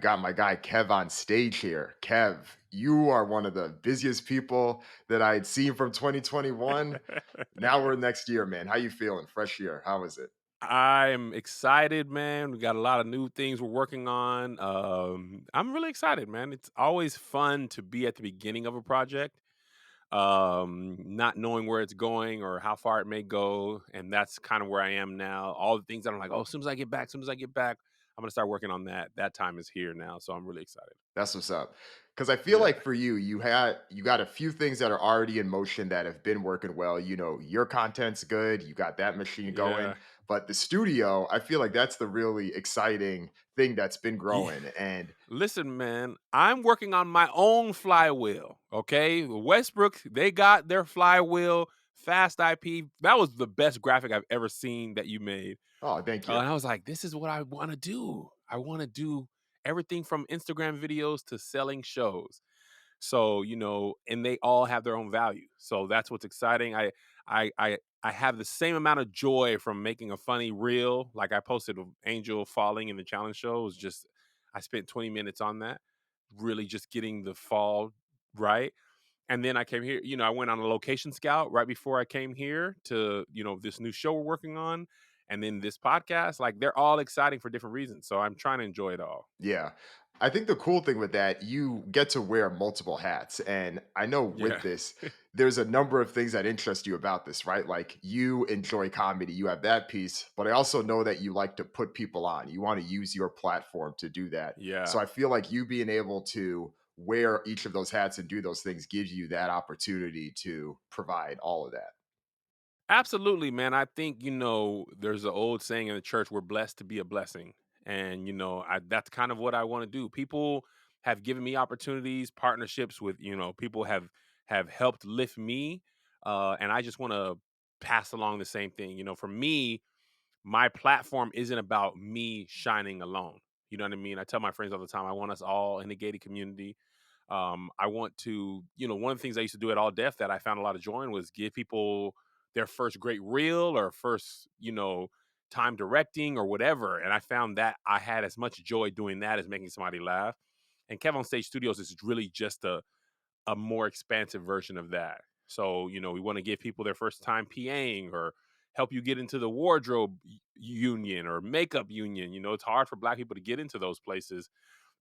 we got my guy Kev on stage here. Kev, you are one of the busiest people that I had seen from 2021. Now we're next year, man. How you feeling? Fresh year. How is it? I'm excited, man. We got a lot of new things we're working on. I'm really excited, man. It's always fun to be at the beginning of a project, not knowing where it's going or how far it may go. And that's kind of where I am now. All the things that I'm like, oh, as soon as I get back, as soon as I get back, I'm gonna start working on that. That time is here now, so I'm really excited. That's what's up. Because I feel Yeah, like for you, you got a few things that are already in motion that have been working well. Your content's good, you got that machine going. yeah, But the studio, I feel like that's the really exciting thing that's been yeah. growing. And Listen, man, I'm working on my own flywheel. Okay, Westbrook, they got their flywheel fast IP. That was the best graphic I've ever seen that you made. oh, thank you. And I was like, this is what I want to do. I want to do everything from Instagram videos to selling shows. So, and they all have their own value. So that's what's exciting. I have the same amount of joy from making a funny reel. Like I posted of Angel falling in the challenge show. It was just I spent 20 minutes on that, really just getting the fall right. And then I came here, I went on a location scout right before I came here to, this new show we're working on. And then this podcast, like they're all exciting for different reasons. So I'm trying to enjoy it all. Yeah. I think the cool thing with that, you get to wear multiple hats. And I know with Yeah. this, there's a number of things that interest you about this, right? Like you enjoy comedy, you have that piece, but I also know that you like to put people on. You want to use your platform to do that. So Yeah. I feel like you being able to wear each of those hats and do those things gives you that opportunity to provide all of that. Absolutely, man. I think, there's an old saying in the church, we're blessed to be a blessing. And, that's kind of what I want to do. People have given me opportunities, partnerships with, people have helped lift me. And I just want to pass along the same thing. For me, my platform isn't about me shining alone. You know what I mean? I tell my friends all the time, I want us all in the gated community. I want to, one of the things I used to do at All Def that I found a lot of joy in was give people their first great reel or first, time directing or whatever. And I found that I had as much joy doing that as making somebody laugh. And KevOnStage Studios is really just a more expansive version of that. So, we want to give people their first time PAing or help you get into the wardrobe union or makeup union. It's hard for Black people to get into those places,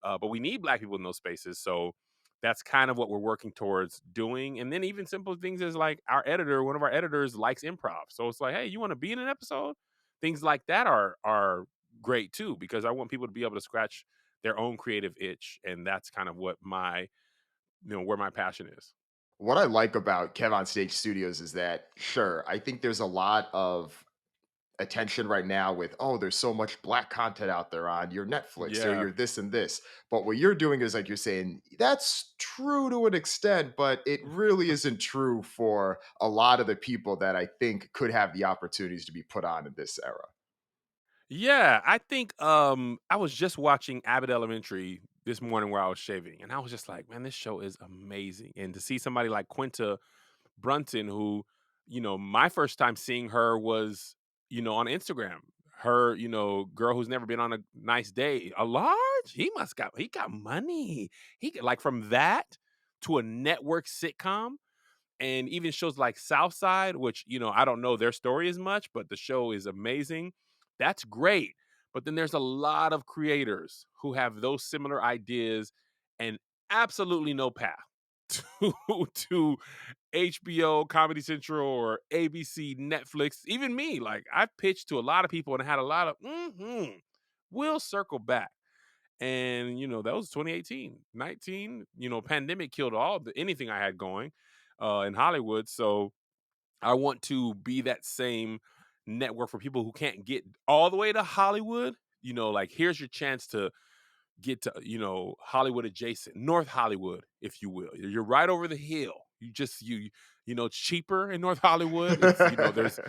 but we need Black people in those spaces. So that's kind of what we're working towards doing. And then even simple things is like one of our editors likes improv. So it's like, hey, you want to be in an episode? Things like that are great too, because I want people to be able to scratch their own creative itch. And that's kind of what where my passion is. What I like about Kev on Stage Studios is that, sure, I think there's a lot of attention right now with, oh, there's so much black content out there on your Netflix or Yeah. your this and this. But what you're doing is like you're saying, that's true to an extent, but it really isn't true for a lot of the people that I think could have the opportunities to be put on in this era. Yeah, I think I was just watching Abbott Elementary this morning where I was shaving, and I was just like, man, this show is amazing. And to see somebody like Quinta Brunson, who, my first time seeing her was, on Instagram. Her, girl who's never been on a nice day. A large? He got money. Like from that to a network sitcom and even shows like Southside, which, I don't know their story as much, but the show is amazing. That's great. But then there's a lot of creators who have those similar ideas and absolutely no path to to HBO, Comedy Central, or ABC, Netflix, even me. Like I've pitched to a lot of people and had a lot of we'll circle back. And that was 2018. 19, pandemic killed anything I had going in Hollywood. So I want to be that same network for people who can't get all the way to Hollywood. Like here's your chance to get to, Hollywood adjacent, North Hollywood, if you will. You're right over the hill. It's cheaper in North Hollywood. It's, there's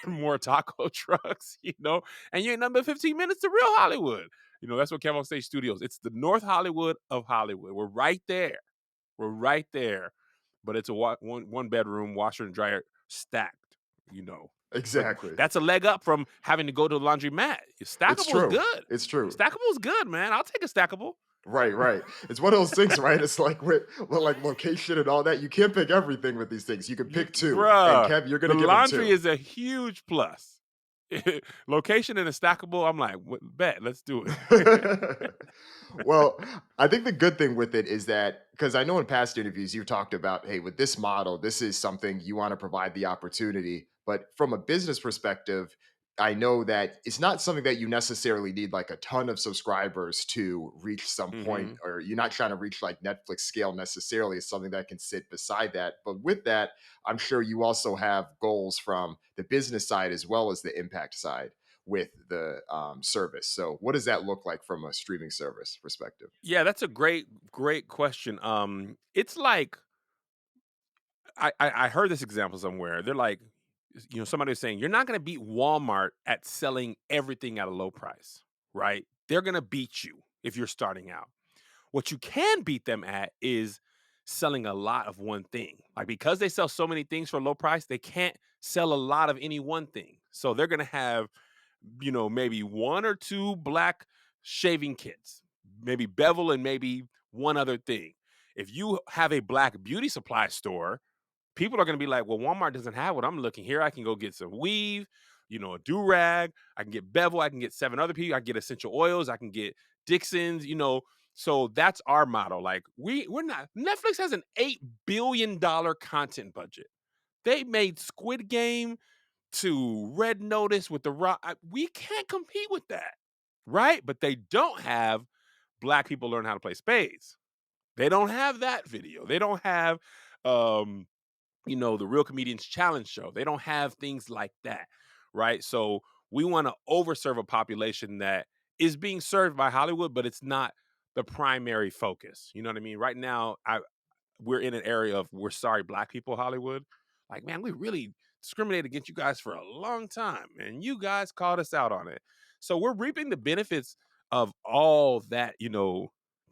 more taco trucks, and you're number 15 minutes to real Hollywood. That's what Kevin Stage Studios. It's the North Hollywood of Hollywood. We're right there. We're right there. But it's a one bedroom washer and dryer stacked, you know. But Exactly. that's a leg up from having to go to the laundromat. It's Stackable is true. good. It's true. Stackable is good, man. I'll take a stackable. Right, right. It's one of those things, right? It's like with like location and all that. You can't pick everything with these things. You can You pick two, and bruh, Kev, you're the gonna give him laundry two. is a huge plus. Location and a stackable, I'm like, Bet, let's do it." Well, I think the good thing with it is that because I know in past interviews you've talked about, hey, with this model, this is something you want to provide the opportunity. But from a business perspective, I know that it's not something that you necessarily need like a ton of subscribers to reach some point, Mhm. or you're not trying to reach like Netflix scale necessarily. It's something that can sit beside that. But with that, I'm sure you also have goals from the business side as well as the impact side with the service. So, what does that look like from a streaming service perspective? Yeah, that's a great question. It's like I heard this example somewhere. They're like, somebody was saying, "You're not gonna beat Walmart at selling everything at a low price, right? They're gonna beat you if you're starting out. What you can beat them at is selling a lot of one thing. Like because they sell so many things for a low price, they can't sell a lot of any one thing. So they're gonna have, maybe one or two black shaving kits, maybe bevel and maybe one other thing. If you have a black beauty supply store, people are going to be like, well, Walmart doesn't have what I'm looking here. I can go get some weave, a do rag. I can get bevel. I can get seven other people. I can get essential oils. I can get Dixon's. So that's our model. Like we're not. Netflix has an $8 billion content budget. They made Squid Game to Red Notice with the Rock. We can't compete with that, right? But they don't have black people learn how to play spades. They don't have that video. They don't have um the Real Comedians Challenge show. They don't have things like that, right? So we want to overserve a population that is being served by Hollywood, but it's not the primary focus. You know what I mean? Right now, we're in an area of we're sorry, black people, Hollywood. Like, man, we really discriminated against you guys for a long time, and you guys called us out on it. So we're reaping the benefits of all that,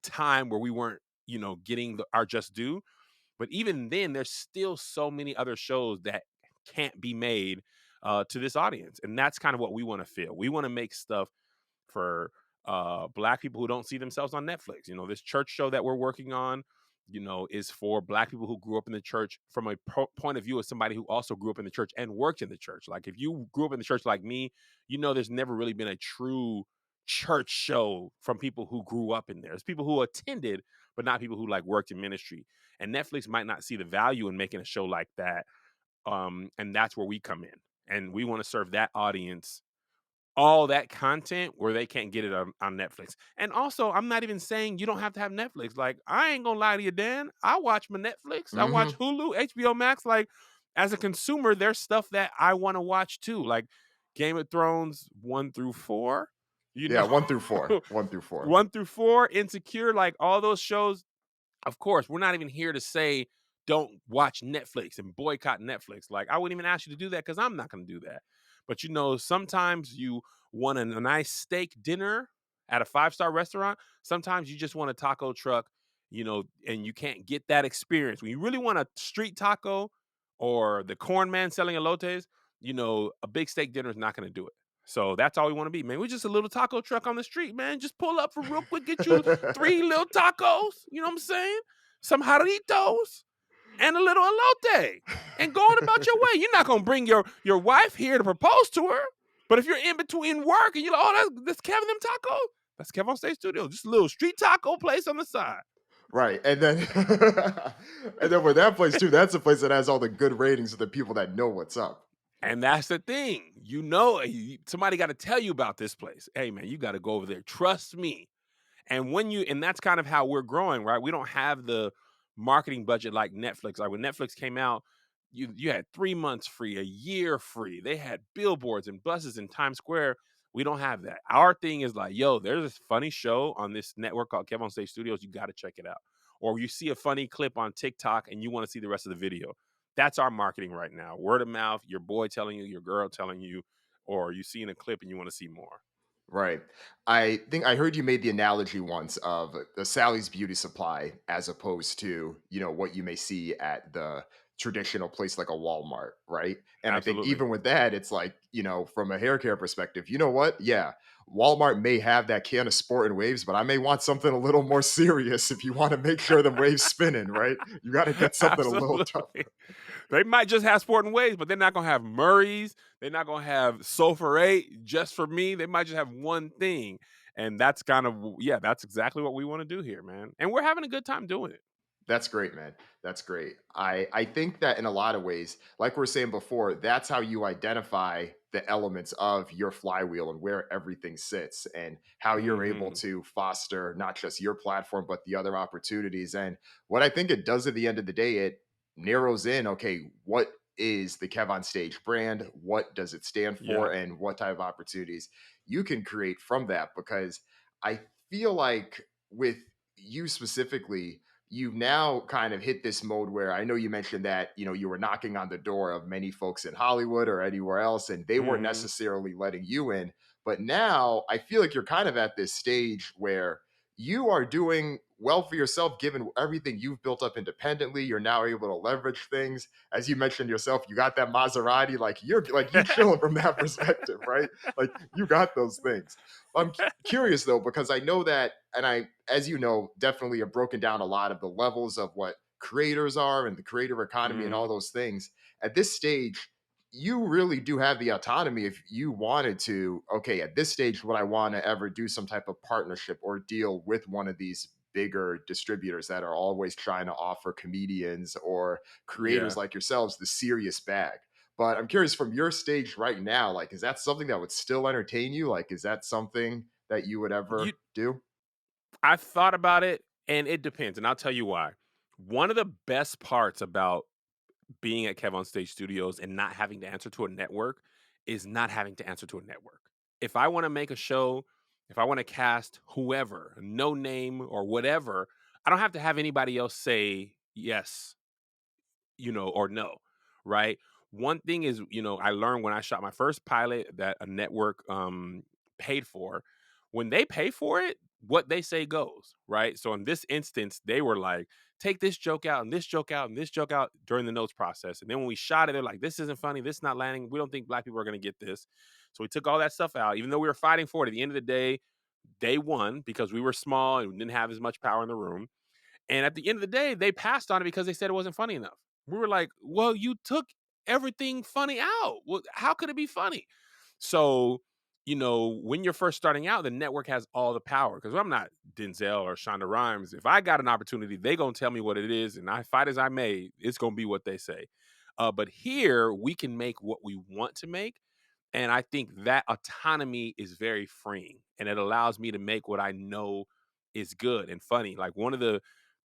time where we weren't, getting our just due, but even then, there's still so many other shows that can't be made to this audience, and that's kind of what we want to feel. We want to make stuff for black people who don't see themselves on Netflix. This church show that we're working on, is for black people who grew up in the church from a point of view of somebody who also grew up in the church and worked in the church. Like if you grew up in the church like me, there's never really been a true church show from people who grew up in there. It's people who attended, but not people who like worked in ministry. And Netflix might not see the value in making a show like that. And that's where we come in. And we want to serve that audience all that content where they can't get it on Netflix. And also, I'm not even saying you don't have to have Netflix. Like, I ain't gonna lie to you, Dan. I watch my Netflix, I watch Hmm. Hulu, HBO Max. Like, as a consumer, there's stuff that I want to watch too, like Game of Thrones 1 through 4. You Yeah, know, 1 through 4. 1 through 4. 1 through 4, Insecure, like all those shows. Of course, we're not even here to say don't watch Netflix and boycott Netflix. Like I wouldn't even ask you to do that because I'm not going to do that. But sometimes you want a nice steak dinner at a 5-star restaurant. Sometimes you just want a taco truck, and you can't get that experience. When you really want a street taco or the corn man selling elotes, a big steak dinner is not going to do it. So that's all we want to be, man. We're just a little taco truck on the street, man. Just pull up for real quick, get you 3 little tacos, you know what I'm saying? Some jarritos and a little elote and going about your way. You're not gonna bring your wife here to propose to her. But if you're in between work and you're like, oh, that's Kevin them taco, that's KevOnStage Studios. Just a little street taco place on the side. Right. And then and then with that place too, that's a place that has all the good ratings of the people that know what's up. And that's the thing. Somebody got to tell you about this place. Hey man, you got to go over there. Trust me. And that's kind of how we're growing, right? We don't have the marketing budget like Netflix. Like when Netflix came out, you had 3 months free, a year free. They had billboards and buses in Times Square. We don't have that. Our thing is like, yo, there's this funny show on this network called KevOnStage Studios. You got to check it out. Or you see a funny clip on TikTok and you want to see the rest of the video. That's our marketing right now. Word of mouth, your boy telling you, your girl telling you, or you see in a clip and you want to see more. Right. I think I heard you made the analogy once of the Sally's Beauty Supply as opposed to, what you may see at the traditional place like a Walmart, right? And I think Absolutely. even with that, it's like, from a hair care perspective, you know what? Yeah, Walmart may have that can of sport and waves, but I may want something a little more serious if you want to make sure the waves spinning, right? You got to get something a little Absolutely. tougher. They might just have Sport and Waves, but they're not gonna have Murray's. They're not gonna have Sulfur 8 just for me. They might just have one thing, and that's kind of yeah, that's exactly what we want to do here, man. And we're having a good time doing it. That's great, man. That's great. I think that in a lot of ways, like we are saying before, that's how you identify the elements of your flywheel and where everything sits and how you're able Hmm. to foster not just your platform but the other opportunities. And what I think it does at the end of the day, it narrows in, okay, what is the KevOnStage brand? What does it stand Yeah. for? And what type of opportunities you can create from that? Because I feel like with you specifically, you've now kind of hit this mode where I know you mentioned that, you were knocking on the door of many folks in Hollywood or anywhere else, and they weren't Hmm. necessarily letting you in. But now I feel like you're kind of at this stage where you are doing well for yourself, given everything you've built up independently. You're now able to leverage things. As you mentioned yourself, you got that Maserati, like you chilling from that perspective, right? Like you got those things. I'm curious though, because I know that, and as you know, definitely have broken down a lot of the levels of what creators are and the creator economy and all Hmm. those things. At this stage, you really do have the autonomy if you wanted to. Okay, at this stage, would I want to ever do some type of partnership or deal with one of these bigger distributors that are always trying to offer comedians or creators Yeah. like yourselves the serious bag? But I'm curious from your stage right now, like, is that something that would still entertain you? Like, is that something that you would You ever do? I've thought about it, and it depends, and I'll tell you why. One of the best parts about being at KevOnStage Studios and not having to answer to a network is not having to answer to a network. If I want to make a show, if I want to cast whoever, no name or whatever, I don't have to have anybody else say yes, or no, right? One thing is, I learned when I shot my first pilot that a network paid for. When they pay for it, what they say goes, right? So in this instance, they were like, take this joke out and this joke out and this joke out during the notes process. And then when we shot it, they're like, this isn't funny, this is not landing. We don't think black people are gonna get this. So we took all that stuff out, even though we were fighting for it. At the end of the day, they won because we were small and we didn't have as much power in the room. And at the end of the day, they passed on it because they said it wasn't funny enough. We were like, well, you took everything funny out. Well, how could it be funny? So, when you're first starting out, the network has all the power because I'm not Denzel or Shonda Rhimes. If I got an opportunity, they gonna tell me what it is, and I fight as I may. It's gonna be what they say. But here we can make what we want to make, and I think that autonomy is very freeing and it allows me to make what I know is good and funny. Like one of the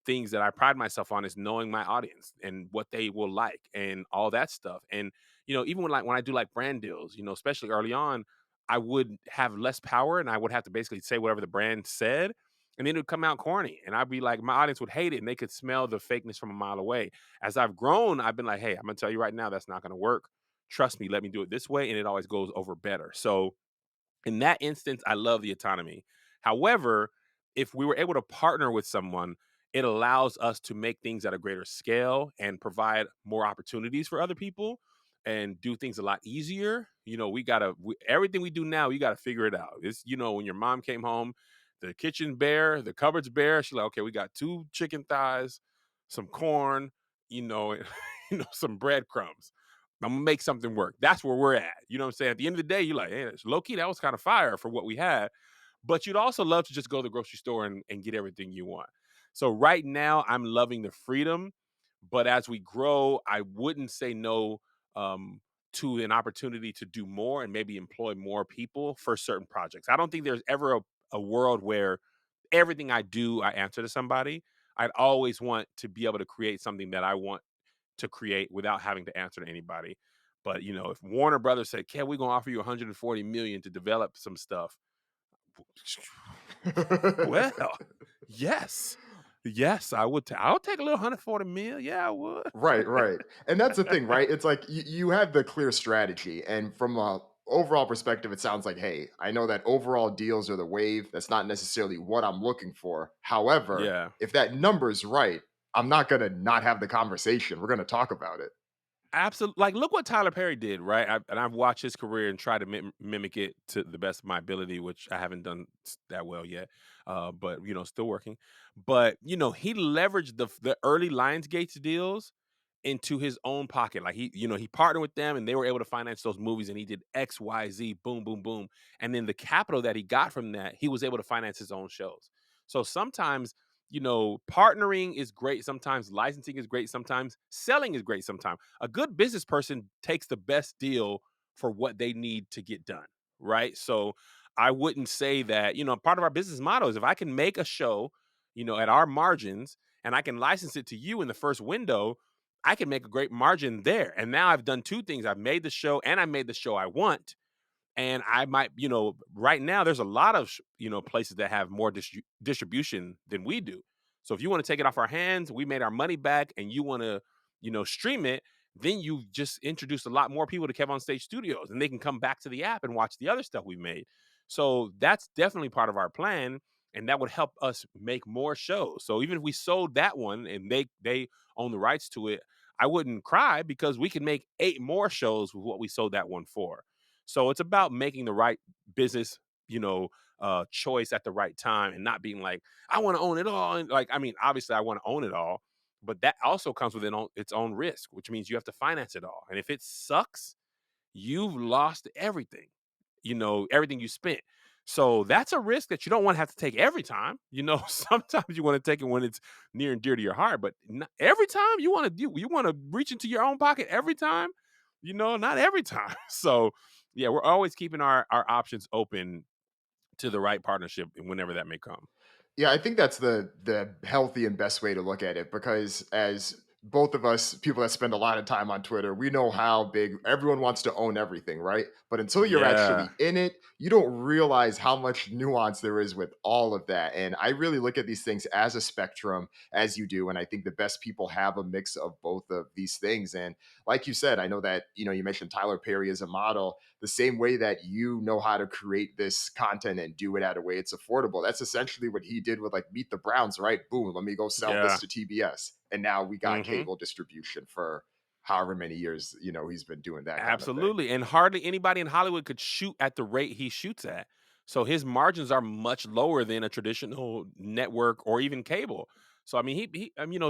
things that I pride myself on is knowing my audience and what they will like and all that stuff. And even when I do like brand deals, especially early on, I would have less power and I would have to basically say whatever the brand said. And then it would come out corny. And I'd be like, my audience would hate it and they could smell the fakeness from a mile away. As I've grown, I've been like, hey, I'm gonna tell you right now, that's not gonna work. Trust me, let me do it this way, and it always goes over better. So in that instance, I love the autonomy. However, if we were able to partner with someone, it allows us to make things at a greater scale and provide more opportunities for other people and do things a lot easier. Everything we do now, you gotta figure it out. It's when your mom came home, the kitchen bare, the cupboard's bare. She's like, okay, we got two chicken thighs, some corn, you know, some breadcrumbs. I'm gonna make something work. That's where we're at. You know what I'm saying? At the end of the day, you're like, hey, it's low key, that was kind of fire for what we had. But you'd also love to just go to the grocery store and get everything you want. So right now, I'm loving the freedom. But as we grow, I wouldn't say no um, to an opportunity to do more and maybe employ more people for certain projects. I don't think there's ever a world where everything I do, I answer to somebody. I'd always want to be able to create something that I want to create without having to answer to anybody. But if Warner Brothers said, "Kev, we're gonna offer you 140 million to develop some stuff," well, yes, yes, I would. I would take a little 140 mil. Yeah, I would. Right, right. And that's the thing, right? It's like you have the clear strategy. And from a overall perspective, it sounds like, hey, I know that overall deals are the wave. That's not necessarily what I'm looking for. However, Yeah, if that number's right, I'm not gonna not have the conversation. We're gonna talk about it. Absolutely, like, look what Tyler Perry did, right? I've watched his career and tried to mimic it to the best of my ability, which I haven't done that well yet, but, still working. But, he leveraged the early Lionsgate deals into his own pocket. Like, he partnered with them and they were able to finance those movies, and he did X, Y, Z, boom, boom, boom. And then the capital that he got from that, he was able to finance his own shows. So sometimes, partnering is great. Sometimes licensing is great. Sometimes selling is great. Sometimes a good business person takes the best deal for what they need to get done. Right. So I wouldn't say that, part of our business model is if I can make a show, at our margins and I can license it to you in the first window, I can make a great margin there. And now I've done two things. I've made the show and I made the show I want. And I might, right now there's a lot of, places that have more distribution than we do. So if you want to take it off our hands, we made our money back and you want to, stream it, then you just introduced a lot more people to KevOnStage Studios and they can come back to the app and watch the other stuff we made. So that's definitely part of our plan. And that would help us make more shows. So even if we sold that one and they own the rights to it, I wouldn't cry because we can make 8 more shows with what we sold that one for. So it's about making the right business, choice at the right time and not being like, I want to own it all. And like, I mean, obviously I want to own it all, but that also comes with its own risk, which means you have to finance it all. And if it sucks, you've lost everything, everything you spent. So that's a risk that you don't want to have to take every time. Sometimes you want to take it when it's near and dear to your heart, but not every time you want to do, you want to reach into your own pocket every time, not every time. So yeah, we're always keeping our options open to the right partnership whenever that may come. Yeah, I think that's the healthy and best way to look at it because as both of us, people that spend a lot of time on Twitter, we know how big everyone wants to own everything, right? But until you're Yeah. actually in it, you don't realize how much nuance there is with all of that. And I really look at these things as a spectrum, as you do. And I think the best people have a mix of both of these things. And like you said, I know that, you mentioned Tyler Perry as a model the same way that you know how to create this content and do it at a way it's affordable. That's essentially what he did with like Meet the Browns, right? Boom, let me go sell this Yeah. to TBS. And now we got Mhm. cable distribution for however many years, he's been doing that kind of thing. Absolutely, and hardly anybody in Hollywood could shoot at the rate he shoots at. So his margins are much lower than a traditional network or even cable. So I mean,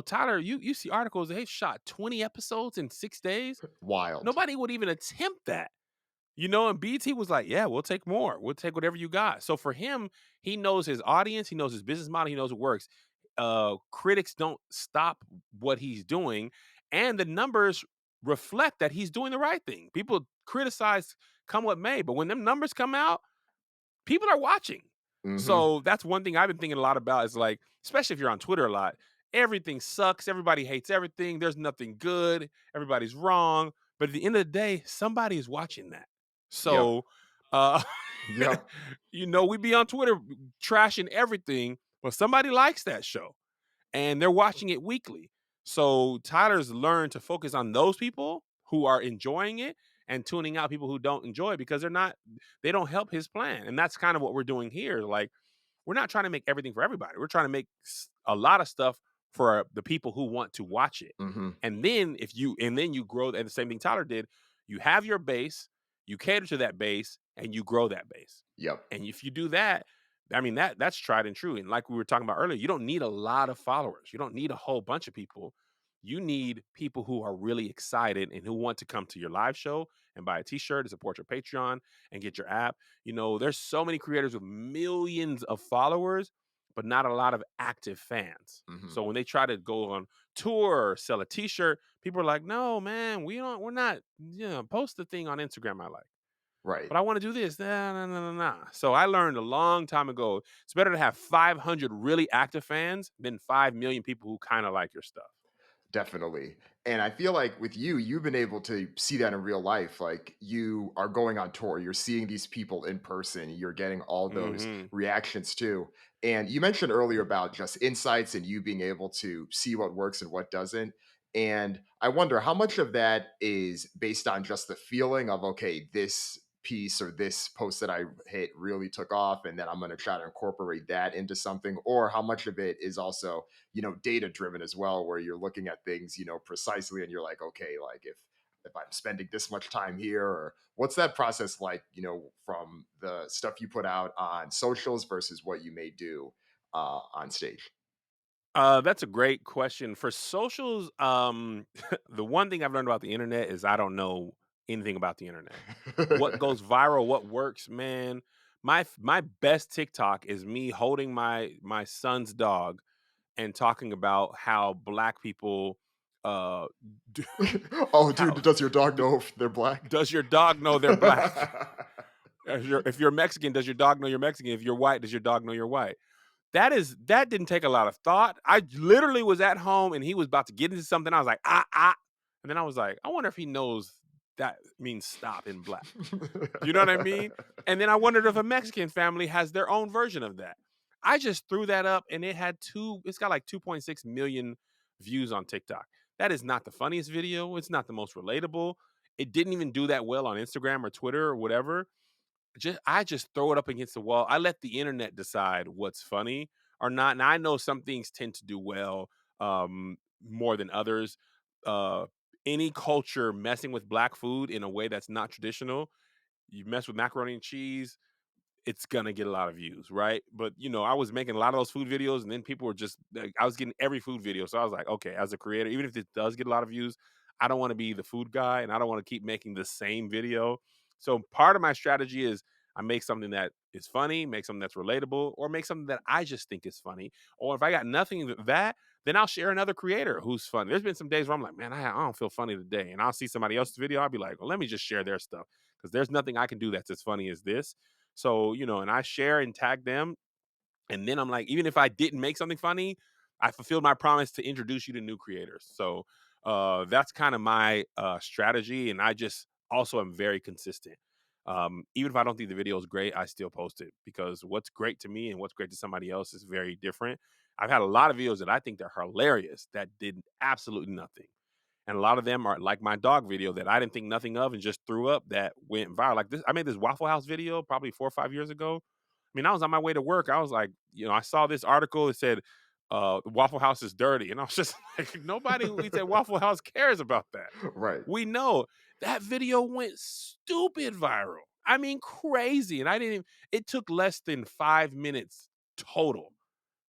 Tyler, you see articles they shot 20 episodes in 6 days. Wild. Nobody would even attempt that. And BT was like, "Yeah, we'll take more. We'll take whatever you got." So for him, he knows his audience, he knows his business model, he knows what works. Critics don't stop what he's doing, and the numbers reflect that he's doing the right thing. People criticize come what may, but when them numbers come out, people are watching. Hmm. So that's one thing I've been thinking a lot about is like, especially if you're on Twitter a lot, everything sucks. Everybody hates everything. There's nothing good. Everybody's wrong. But at the end of the day, somebody is watching that. Yep. So, uh, Yep. we be on Twitter trashing everything, but somebody likes that show and they're watching it weekly. So Tyler's learned to focus on those people who are enjoying it and tuning out people who don't enjoy it because they don't help his plan. And that's kind of what we're doing here. Like we're not trying to make everything for everybody. We're trying to make a lot of stuff for the people who want to watch it. Hmm. And then you grow, and the same thing Tyler did, you have your base, you cater to that base and you grow that base. Yep. And if you do that, I mean that's tried and true. And like we were talking about earlier, you don't need a lot of followers. You don't need a whole bunch of people. You need people who are really excited and who want to come to your live show and buy a t-shirt to support your Patreon and get your app. There's so many creators with millions of followers, but not a lot of active fans. Hmm. So when they try to go on tour or sell a t-shirt, people are like, "No, man, we're not, post the thing on Instagram I like. Right. But I want to do this." Nah, nah, nah, nah, nah. So I learned a long time ago, it's better to have 500 really active fans than 5 million people who kind of like your stuff. Definitely. And I feel like with you, you've been able to see that in real life. Like you are going on tour, you're seeing these people in person, you're getting all those Mhm. reactions too. And you mentioned earlier about just insights and you being able to see what works and what doesn't. And I wonder how much of that is based on just the feeling of, okay, this piece or this post that I hit really took off, and then I'm going to try to incorporate that into something, or how much of it is also, data driven as well, where you're looking at things, precisely, and you're like, okay, like if I'm spending this much time here, or what's that process like, from the stuff you put out on socials versus what you may do on stage? That's a great question. For socials, the one thing I've learned about the internet is I don't know anything about the internet. What goes viral, what works, man. My best TikTok is me holding my son's dog and talking about how black people uh do, Oh, how dude, does your dog do, know if they're black? does your dog know they're black? If you're Mexican, does your dog know you're Mexican? If you're white, does your dog know you're white? That didn't take a lot of thought. I literally was at home and he was about to get into something. I was like, and then I was like, I wonder if he knows that means stop in black. You know what I mean? And then I wondered if a Mexican family has their own version of that. I just threw that up and it's got like 2.6 million views on TikTok. That is not the funniest video. It's not the most relatable. It didn't even do that well on Instagram or Twitter or whatever. I just throw it up against the wall. I let the internet decide what's funny or not. And I know some things tend to do well more than others. Uh, any culture messing with black food in a way that's not traditional, you mess with macaroni and cheese, it's gonna get a lot of views, right? But I was making a lot of those food videos, and then people were just like, I was getting every food video, so I was like, okay, as a creator, even if it does get a lot of views, I don't want to be the food guy, and I don't want to keep making the same video. So part of my strategy is I make something that is funny, make something that's relatable, or make something that I just think is funny. Or if I got nothing of that, then I'll share another creator who's funny. There's been some days where I'm like, man, I don't feel funny today, and I'll see somebody else's video, I'll be like, well, let me just share their stuff because there's nothing I can do that's as funny as this. So, and I share and tag them. And then I'm like, even if I didn't make something funny, I fulfilled my promise to introduce you to new creators. So that's kind of my strategy. And I just also am very consistent. Even if I don't think the video is great, I still post it because what's great to me and what's great to somebody else is very different. I've had a lot of videos that I think they're hilarious that did absolutely nothing. And a lot of them are like my dog video that I didn't think nothing of and just threw up that went viral. Like this, I made this Waffle House video probably 4 or 5 years ago. I mean, I was on my way to work. I was like, I saw this article that said Waffle House is dirty. And I was just like, nobody who eats at Waffle House cares about that. Right. We know that video went stupid viral. I mean, crazy. And I didn't even, it took less than 5 minutes total.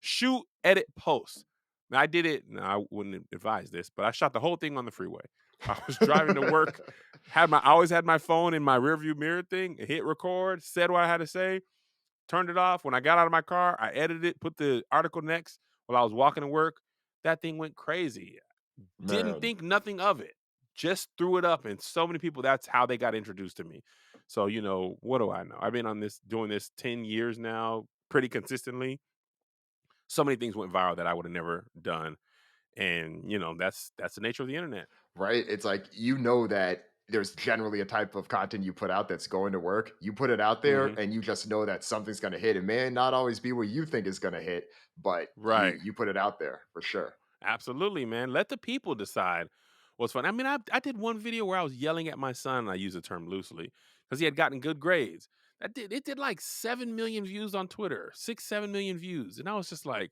Shoot, edit, post. Now I did it. No, I wouldn't advise this, but I shot the whole thing on the freeway. I was driving to work, I always had my phone in my rearview mirror thing, hit record, said what I had to say, turned it off. When I got out of my car, I edited it, put the article next while I was walking to work. That thing went crazy. Didn't Man. think nothing of it. Just threw it up, and so many people, that's how they got introduced to me. So, what do I know? I've been doing this 10 years now, pretty consistently. So many things went viral that I would have never done. And, that's the nature of the internet. Right? It's like, that there's generally a type of content you put out that's going to work. You put it out there Mhm. and you just know that something's going to hit. It may not always be what you think is going to hit, but you Right. you put it out there for sure. Absolutely, man. Let the people decide what's fun. I mean, I did one video where I was yelling at my son, and I use the term loosely, because he had gotten good grades. It did like 7 million views on Twitter, 6, 7 million views. And I was just like,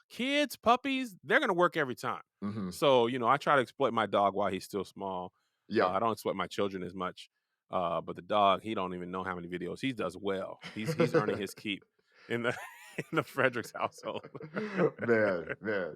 kids, puppies, they're gonna work every time. Mhm. So, I try to exploit my dog while he's still small. Yeah. I don't exploit my children as much. But the dog, he don't even know how many videos he does well. He's earning his keep in the in the Fredericks household. Man, man.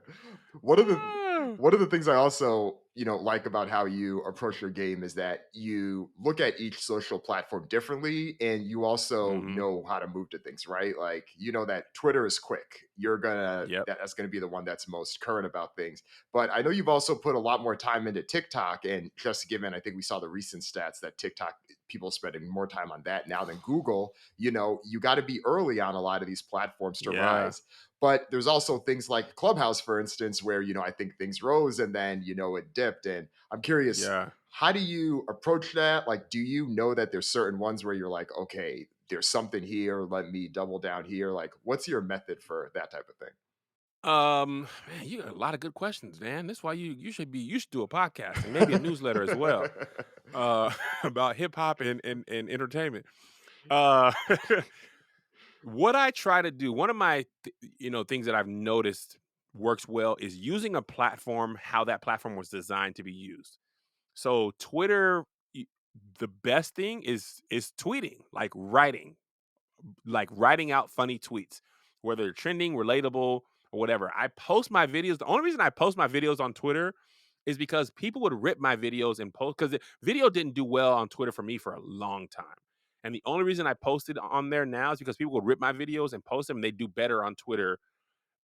One of the Ah. one of the things I also, like about how you approach your game is that you look at each social platform differently, and you also Mhm. know how to move to things, right? Like, that Twitter is quick. Yep. That's gonna be the one that's most current about things. But I know you've also put a lot more time into TikTok, and just given, I think we saw the recent stats that TikTok people spending more time on that now than Google, you got to be early on a lot of these platforms to Yeah. rise. But there's also things like Clubhouse, for instance, where, I think things rose and then, it dipped. And I'm curious, Yeah. how do you approach that? Like, do you know that there's certain ones where you're like, okay, there's something here, let me double down here? Like, what's your method for that type of thing? Man, you got a lot of good questions, man. That's why you should do a podcast and maybe a newsletter as well, about hip hop and entertainment. Uh, what I try to do, one of my things that I've noticed works well is using a platform how that platform was designed to be used. So Twitter, y- the best thing is tweeting, like writing out funny tweets, whether they're trending, relatable, or whatever. I post my videos. The only reason I post my videos on Twitter is because people would rip my videos and post because the video didn't do well on Twitter for me for a long time. And the only reason I posted on there now is because people would rip my videos and post them. And they do better on Twitter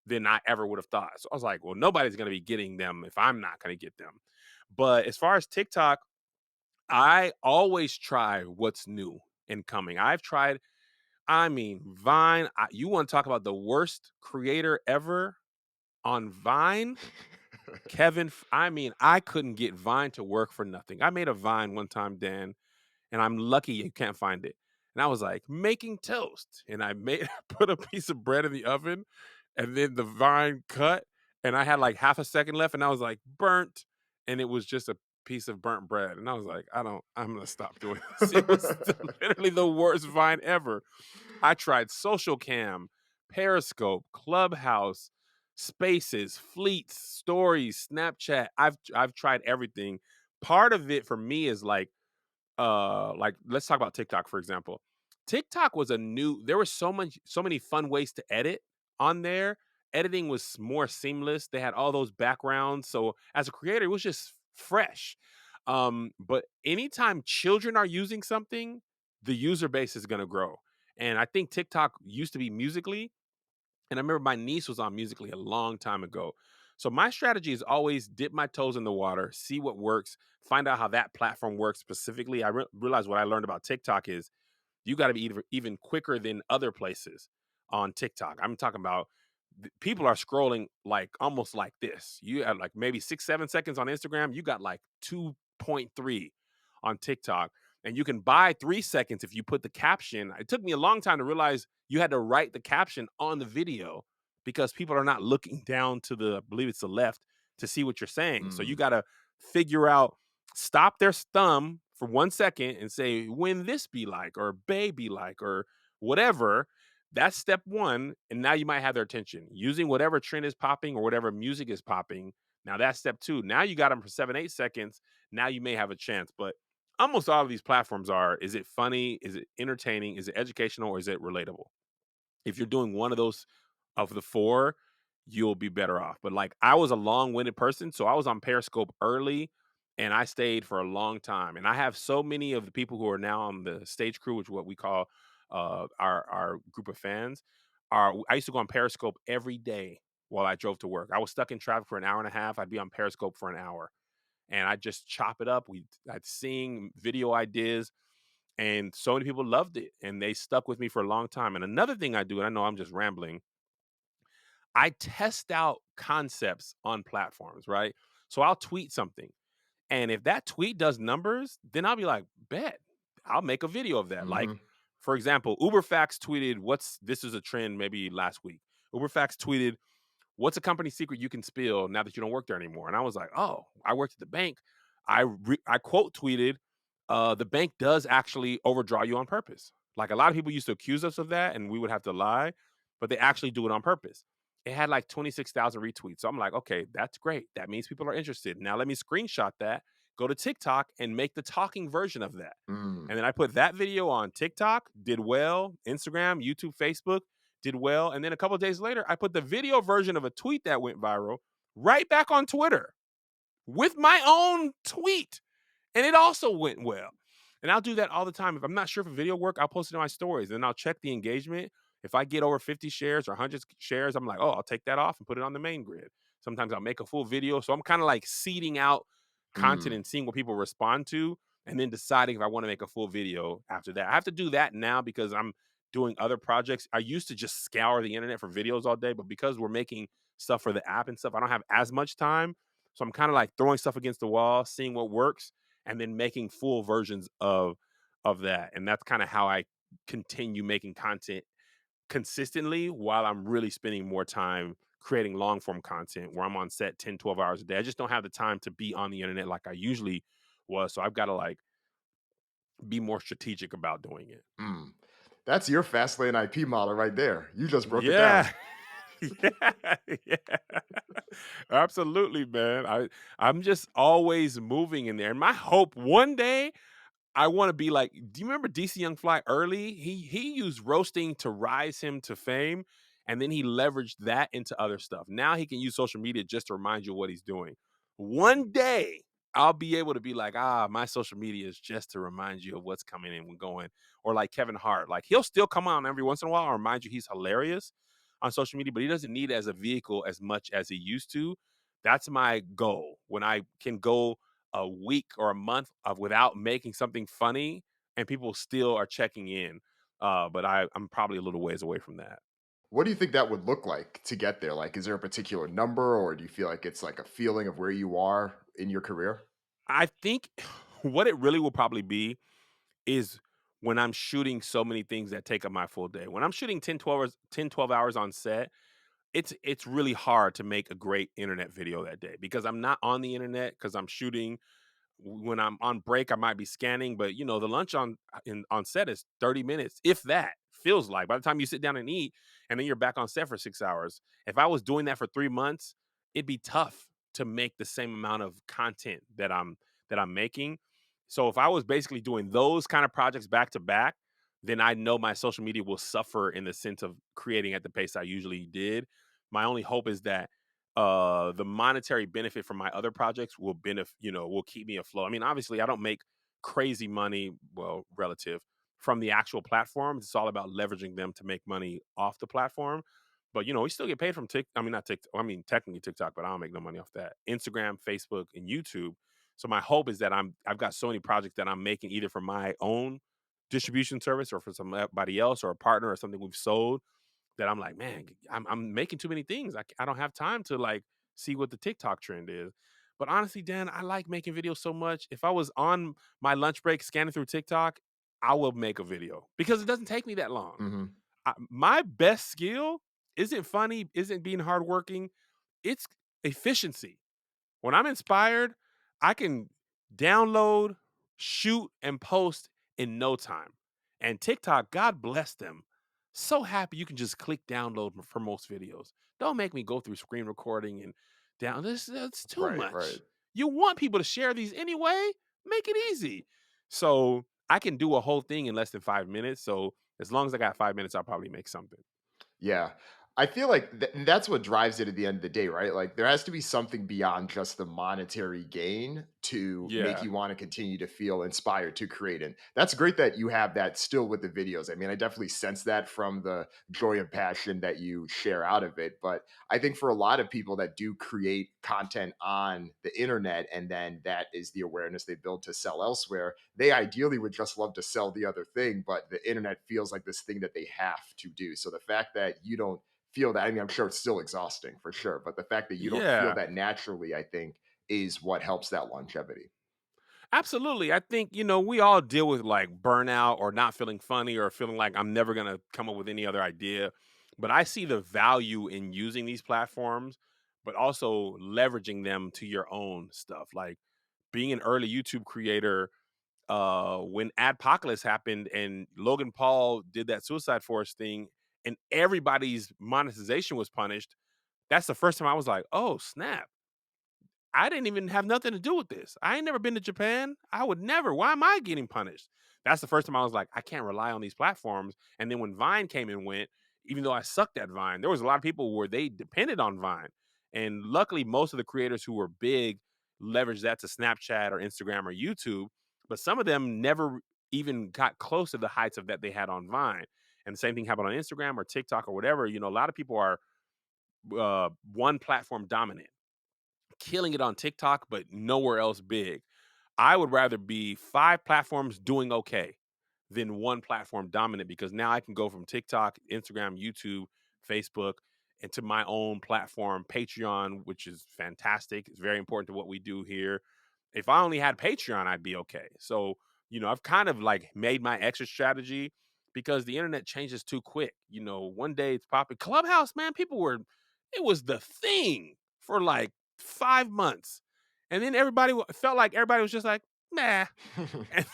than I ever would have thought. So I was like, well, nobody's going to be getting them if I'm not going to get them. But as far as TikTok, I always try what's new and coming. Vine. You want to talk about the worst creator ever on Vine? I couldn't get Vine to work for nothing. I made a Vine one time, Dan, and I'm lucky you can't find it. And I was like making toast, and I made put a piece of bread in the oven, and then the Vine cut, and I had like half a second left, and I was like burnt, and it was just a piece of burnt bread, and I was like, I'm gonna stop doing this. It was literally the worst Vine ever. I tried Social Cam, Periscope, Clubhouse, Spaces, Fleets, Stories, Snapchat. I've tried everything. Part of it for me is like let's talk about TikTok for example. TikTok was a new there was so many fun ways to edit on there. Editing was more seamless. They had all those backgrounds. So as a creator, it was just fresh. But anytime children are using something, the user base is gonna grow. And I think TikTok used to be Musically, and I remember my niece was on Musically a long time ago. So my strategy is always dip my toes in the water, see what works, find out how that platform works specifically. Realized what I learned about TikTok is you got to be even quicker than other places on TikTok. I'm talking about people are scrolling like almost like this. You had like maybe 6, 7 seconds on Instagram. You got like 2.3 on TikTok. And you can buy 3 seconds if you put the caption. It took me a long time to realize you had to write the caption on the video because people are not looking down to I believe it's the left to see what you're saying. So you Mm. got to figure out, stop their thumb for 1 second and say, when this be like, or baby like, or whatever. That's step one. And now you might have their attention using whatever trend is popping or whatever music is popping. Now that's step two. Now you got them for 7, 8 seconds. Now you may have a chance. But almost all of these platforms are, is it funny? Is it entertaining? Is it educational? Or is it relatable? If you're doing one of those of the four, you'll be better off. But like I was a long-winded person, so I was on Periscope early and I stayed for a long time. And I have so many of the people who are now on the stage crew, which is what we call our group of fans. I used to go on Periscope every day while I drove to work. I was stuck in traffic for an hour and a half. I'd be on Periscope for an hour and I'd just chop it up. I'd sing video ideas, and so many people loved it and they stuck with me for a long time. And another thing I do, and I know I'm just rambling, I test out concepts on platforms, right? So I'll tweet something. And if that tweet does numbers, then I'll be like, bet, I'll make a video of that. Like, Mhm. for example, UberFacts tweeted, this is a trend maybe last week. UberFacts tweeted, what's a company secret you can spill now that you don't work there anymore? And I was like, oh, I worked at the bank. I quote tweeted, the bank does actually overdraw you on purpose. Like a lot of people used to accuse us of that, and we would have to lie, but they actually do it on purpose. It had like 26,000 retweets. So I'm like, okay, that's great. That means people are interested. Now let me screenshot that, go to TikTok, and make the talking version of that. Mm. And then I put that video on TikTok, did well, Instagram, YouTube, Facebook, did well. And then a couple of days later, I put the video version of a tweet that went viral right back on Twitter with my own tweet. And it also went well. And I'll do that all the time. If I'm not sure if a video work, I'll post it on my stories and I'll check the engagement. If I get over 50 shares or 100 shares, I'm like, oh, I'll take that off and put it on the main grid. Sometimes I'll make a full video. So I'm kind of like seeding out content Mm. and seeing what people respond to and then deciding if I want to make a full video after that. I have to do that now because I'm doing other projects. I used to just scour the internet for videos all day, but because we're making stuff for the app and stuff, I don't have as much time. So I'm kind of like throwing stuff against the wall, seeing what works, and then making full versions of that. And that's kind of how I continue making content consistently while I'm really spending more time creating long form content where I'm on set 10, 12 hours a day. I just don't have the time to be on the internet like I usually was. So I've got to like be more strategic about doing it. Mm. That's your fast lane IP model right there. You just broke it down. Yeah. Yeah, yeah. Absolutely, man. I'm just always moving in there. And my hope one day I wanna be like, do you remember DC Young Fly early? He used roasting to rise him to fame, and then he leveraged that into other stuff. Now he can use social media just to remind you of what he's doing. One day, I'll be able to be like, my social media is just to remind you of what's coming and going. Or like Kevin Hart, like he'll still come on every once in a while and remind you he's hilarious on social media, but he doesn't need it as a vehicle as much as he used to. That's my goal. When I can go a week or a month of without making something funny and people still are checking in. But I'm probably a little ways away from that. What do you think that would look like to get there? Like, is there a particular number, or do you feel like it's like a feeling of where you are in your career? I think what it really will probably be is when I'm shooting so many things that take up my full day. When I'm shooting 12 hours on set, it's really hard to make a great internet video that day because I'm not on the internet because I'm shooting. When I'm on break, I might be scanning, but the lunch on set is 30 minutes, if that. Feels like by the time you sit down and eat, and then you're back on set for 6 hours. If I was doing that for 3 months, it'd be tough to make the same amount of content that I'm making. So if I was basically doing those kind of projects back to back, then I know my social media will suffer in the sense of creating at the pace I usually did. My only hope is that the monetary benefit from my other projects will keep me afloat. I mean, obviously, I don't make crazy money, well, relative from the actual platforms. It's all about leveraging them to make money off the platform. But we still get paid from Tik. I mean, not TikTok. I mean, technically TikTok, but I don't make no money off that. Instagram, Facebook, and YouTube. So my hope is that I've got so many projects that I'm making either for my own distribution service or for somebody else or a partner or something we've sold that I'm like, man, I'm making too many things. I don't have time to like see what the TikTok trend is. But honestly, Dan, I like making videos so much. If I was on my lunch break scanning through TikTok, I will make a video because it doesn't take me that long. Mhm. My best skill isn't funny, isn't being hardworking. It's efficiency. When I'm inspired, I can download, shoot, and post in no time. And TikTok, God bless them. So happy you can just click download for most videos. Don't make me go through screen recording and down. That's too Right, right. much. You want people to share these anyway? Make it easy. So I can do a whole thing in less than 5 minutes. So as long as I got 5 minutes, I'll probably make something. Yeah. I feel like that's what drives it at the end of the day, right? Like there has to be something beyond just the monetary gain to make Yeah. you want to continue to feel inspired to create. And that's great that you have that still with the videos. I mean, I definitely sense that from the joy and passion that you share out of it. But I think for a lot of people that do create content on the internet and then that is the awareness they build to sell elsewhere, they ideally would just love to sell the other thing, but the internet feels like this thing that they have to do. So the fact that you don't feel that, I mean, I'm sure it's still exhausting for sure, but the fact that you don't feel Yeah. that naturally, I think, is what helps that longevity. Absolutely. I think, we all deal with like burnout or not feeling funny or feeling like I'm never going to come up with any other idea. But I see the value in using these platforms, but also leveraging them to your own stuff. Like being an early YouTube creator, when Adpocalypse happened and Logan Paul did that Suicide Force thing and everybody's monetization was punished, that's the first time I was like, oh, snap. I didn't even have nothing to do with this. I ain't never been to Japan. I would never. Why am I getting punished? That's the first time I was like, I can't rely on these platforms. And then when Vine came and went, even though I sucked at Vine, there was a lot of people where they depended on Vine. And luckily, most of the creators who were big leveraged that to Snapchat or Instagram or YouTube. But some of them never even got close to the heights of that they had on Vine. And the same thing happened on Instagram or TikTok or whatever. A lot of people are one platform dominant, killing it on TikTok, but nowhere else big. I would rather be 5 platforms doing okay than one platform dominant because now I can go from TikTok, Instagram, YouTube, Facebook, into my own platform, Patreon, which is fantastic. It's very important to what we do here. If I only had Patreon, I'd be okay. So, I've kind of like made my exit strategy because the internet changes too quick. One day it's popping. Clubhouse, man, people were It was the thing for like 5 months. And then everybody felt like everybody was just like, "Nah." And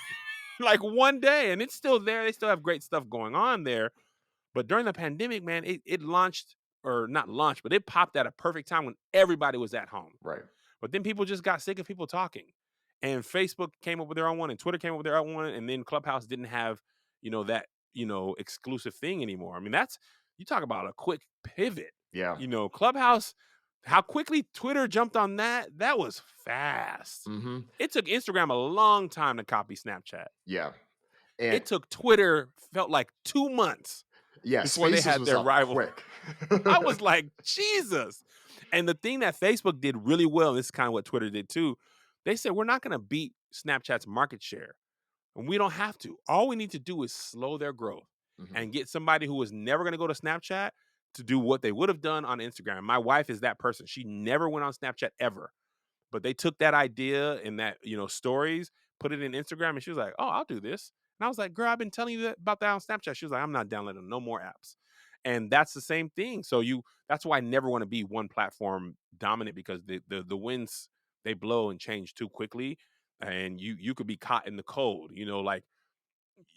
like one day, and it's still there. They still have great stuff going on there. But during the pandemic, man, it launched, or not launched, but it popped at a perfect time when everybody was at home. Right. But then people just got sick of people talking. And Facebook came up with their own one, and Twitter came up with their own one, and then Clubhouse didn't have, that, exclusive thing anymore. I mean, that's, you talk about a quick pivot. Yeah. Clubhouse, how quickly Twitter jumped on that was fast. Hmm. It took Instagram a long time to copy Snapchat. Yeah. And It took Twitter, felt like 2 months yeah, before they Spaces had was their up rival. quick. I was like, Jesus. And the thing that Facebook did really well, and this is kind of what Twitter did too, they said, we're not going to beat Snapchat's market share. And we don't have to. All we need to do is slow their growth Hmm. and get somebody who was never going to go to Snapchat to do what they would have done on Instagram. My wife is that person. She never went on Snapchat ever. But they took that idea and that, stories, put it in Instagram, and she was like, "Oh, I'll do this." And I was like, "Girl, I've been telling you about that on Snapchat." She was like, "I'm not downloading no more apps." And that's the same thing. So that's why I never want to be one platform dominant, because the winds, they blow and change too quickly, and you could be caught in the cold. Like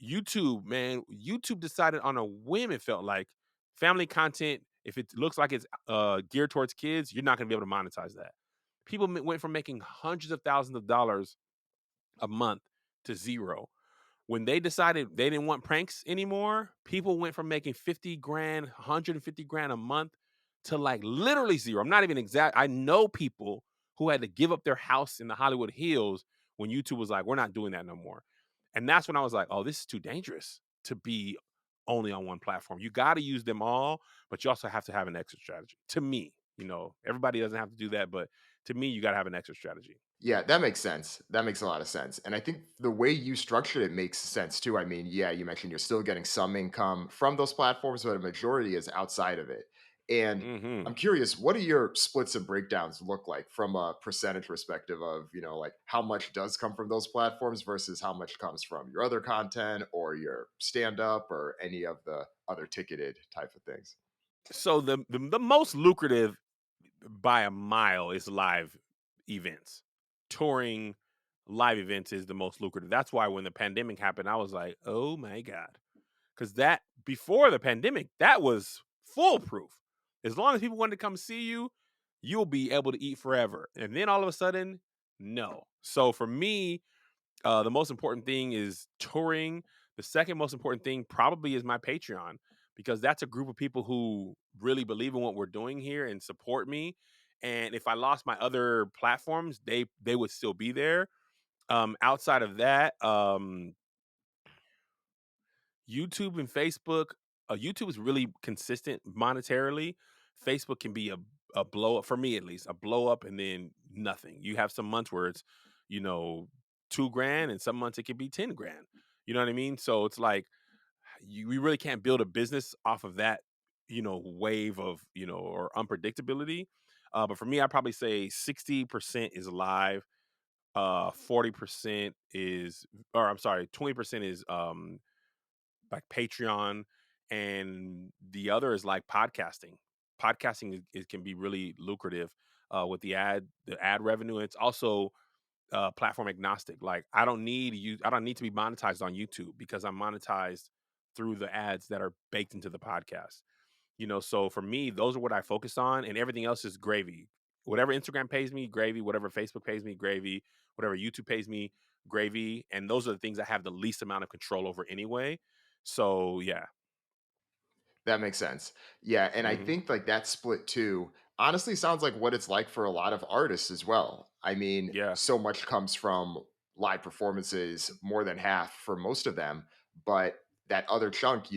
YouTube, man. YouTube decided on a whim. It felt like family content. If it looks like it's geared towards kids, you're not going to be able to monetize that. People went from making hundreds of thousands of dollars a month to zero. When they decided they didn't want pranks anymore, people went from making 50 grand, 150 grand a month to like literally zero. I'm not even exact. I know people who had to give up their house in the Hollywood Hills when YouTube was like, we're not doing that no more. And that's when I was like, oh, this is too dangerous to be only on one platform. You got to use them all, but you also have to have an exit strategy. To me, everybody doesn't have to do that, but to me, you got to have an exit strategy. Yeah, that makes sense. That makes a lot of sense. And I think the way you structured it makes sense too. I mean, yeah, you mentioned you're still getting some income from those platforms, but a majority is outside of it. And Hmm. I'm curious, what do your splits and breakdowns look like from a percentage perspective of, like how much does come from those platforms versus how much comes from your other content or your stand up or any of the other ticketed type of things? So the most lucrative by a mile is live events. Touring live events is the most lucrative. That's why when the pandemic happened, I was like, oh my God. Because that, before the pandemic, that was foolproof. As long as people wanted to come see you, you'll be able to eat forever. And then all of a sudden, no. So for me, the most important thing is touring. The second most important thing probably is my Patreon, because that's a group of people who really believe in what we're doing here and support me. And if I lost my other platforms, they would still be there. Outside of that, YouTube and Facebook. YouTube is really consistent monetarily. Facebook can be a blow up, for me at least, a blow up and then nothing. You have some months where it's, you know, 2 grand, and some months it can be 10 grand. You know what I mean? So it's like we really can't build a business off of that, wave of, or unpredictability. But for me, I probably say 60% is live, 40% is, or I'm sorry, 20% is like Patreon, and the other is like podcasting. Podcasting can be really lucrative with the ad revenue. It's also platform agnostic. Like I don't need to be monetized on YouTube because I'm monetized through the ads that are baked into the podcast. So for me, those are what I focus on, and everything else is gravy. Whatever Instagram pays me, gravy. Whatever Facebook pays me, gravy. Whatever YouTube pays me, gravy. And those are the things I have the least amount of control over anyway. So yeah. That makes sense. Yeah, and I Hmm. think like that split too honestly sounds like what it's like for a lot of artists as well. I mean, Yeah. so much comes from live performances, more than half for most of them, but that other chunk,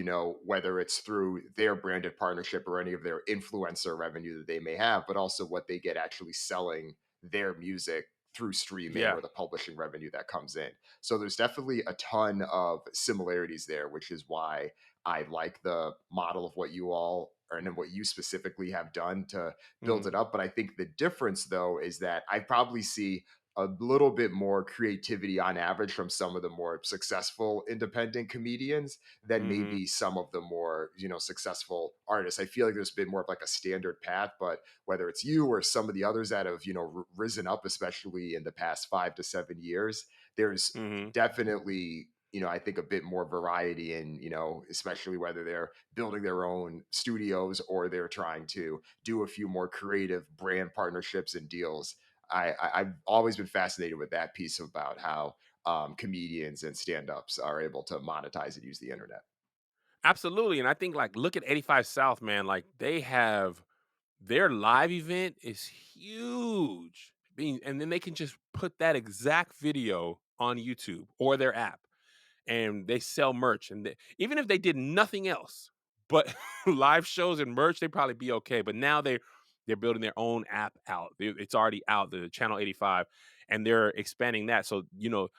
whether it's through their branded partnership or any of their influencer revenue that they may have, but also what they get actually selling their music through streaming Yeah. or the publishing revenue that comes in. So there's definitely a ton of similarities there, which is why I like the model of what you all and what you specifically have done to build Hmm. it up. But I think the difference, though, is that I probably see a little bit more creativity on average from some of the more successful independent comedians than Mhm. maybe some of the more, successful artists. I feel like there's been more of like a standard path, but whether it's you or some of the others that have, risen up, especially in the past 5 to 7 years, there's Mhm. definitely, I think a bit more variety in, especially whether they're building their own studios or they're trying to do a few more creative brand partnerships and deals. I've always been fascinated with that piece about how comedians and stand-ups are able to monetize and use the internet. Absolutely, and I think, like, look at 85 South, man, like, they have their live event is huge, being and then they can just put that exact video on YouTube or their app, and they sell merch, and even if they did nothing else but live shows and merch, they'd probably be okay. But now they're building their own app out. It's already out, the Channel 85, and they're expanding that. So